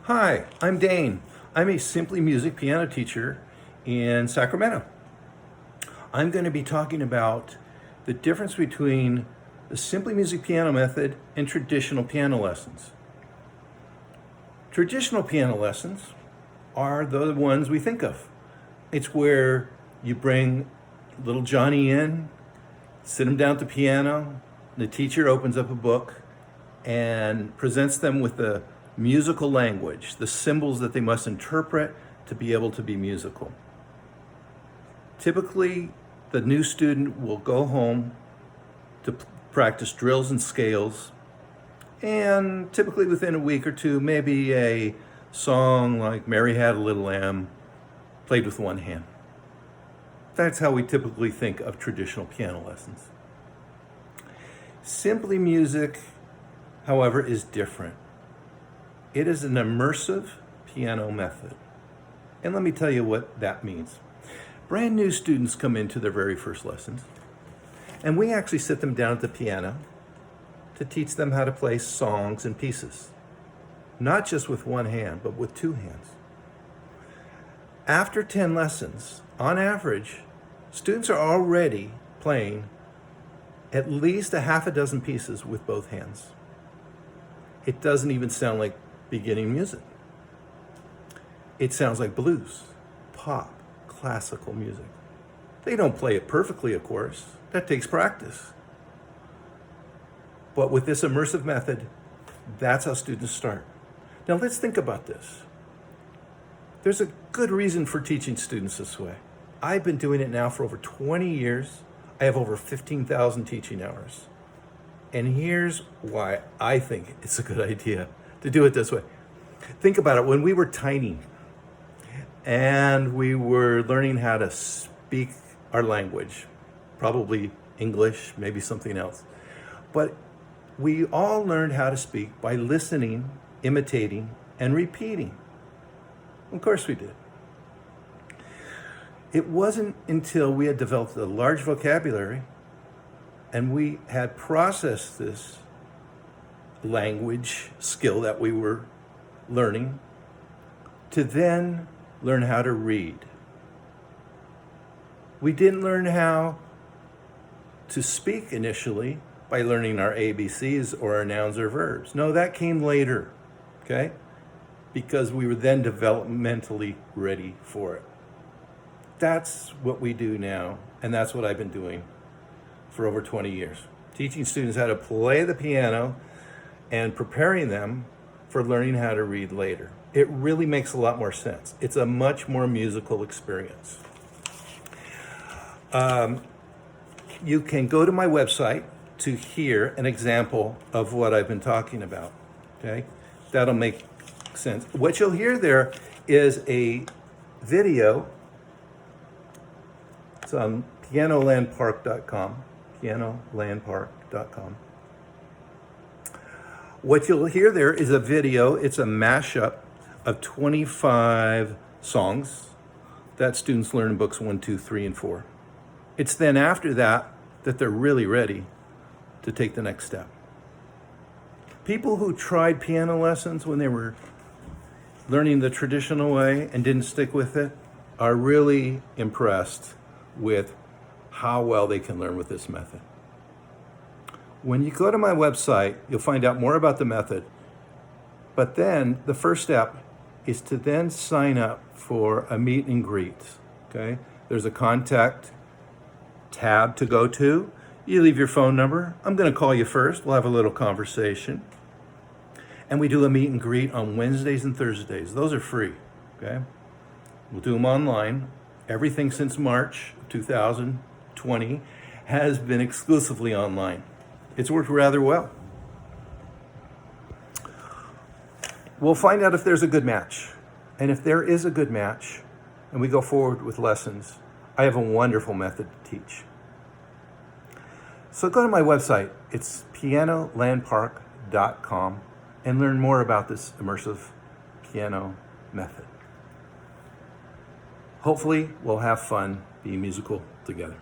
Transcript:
Hi, I'm Dane. I'm a Simply Music piano teacher in Sacramento. I'm going to be talking about the difference between the Simply Music piano method and traditional piano lessons. Traditional piano lessons are the ones we think of. It's where you bring little Johnny in, sit him down at the piano, the teacher opens up a book and presents them with the musical language, the symbols that they must interpret to be able to be musical. Typically, the new student will go home to practice drills and scales, and typically within a week or two, maybe a song like Mary Had a Little Lamb played with one hand. That's how we typically think of traditional piano lessons. Simply Music, however, is different. It is an immersive piano method. And let me tell you what that means. Brand new students come into their very first lessons, and we actually sit them down at the piano to teach them how to play songs and pieces. Not just with one hand, but with two hands. After 10 lessons, on average, students are already playing at least a half a dozen pieces with both hands. It doesn't even sound like beginning music. It sounds like blues, pop, classical music. They don't play it perfectly, of course. That takes practice. But with this immersive method, that's how students start. Now let's think about this. There's a good reason for teaching students this way. I've been doing it now for over 20 years. I have over 15,000 teaching hours. And here's why I think it's a good idea to do it this way. Think about it. When we were tiny and we were learning how to speak our language, probably English, maybe something else, but we all learned how to speak by listening, imitating, and repeating. Of course we did. It wasn't until we had developed a large vocabulary and we had processed this language skill that we were learning to then learn how to read. We didn't learn how to speak initially by learning our ABCs or our nouns or verbs. No, that came later, okay? Because we were then developmentally ready for it. That's what we do now, and that's what I've been doing for over 20 years. Teaching students how to play the piano and preparing them for learning how to read later. It really makes a lot more sense. It's a much more musical experience. You can go to my website to hear an example of what I've been talking about, okay? That'll make sense. What you'll hear there is a video. It's on pianolandpark.com, pianolandpark.com. What you'll hear there is a video. It's a mashup of 25 songs that students learn in books 1, 2, 3, and 4. It's then after that that they're really ready to take the next step. People who tried piano lessons when they were learning the traditional way and didn't stick with it are really impressed with how well they can learn with this method. When you go to my website, you'll find out more about the method. But then the first step is to then sign up for a meet and greet, okay? There's a contact tab to go to. You leave your phone number. I'm gonna call you first. We'll have a little conversation. And we do a meet and greet on Wednesdays and Thursdays. Those are free, okay? We'll do them online. Everything since March 2020 has been exclusively online. It's worked rather well. We'll find out if there's a good match. And if there is a good match, and we go forward with lessons, I have a wonderful method to teach. So go to my website. It's pianolandpark.com and learn more about this immersive piano method. Hopefully, we'll have fun being musical together.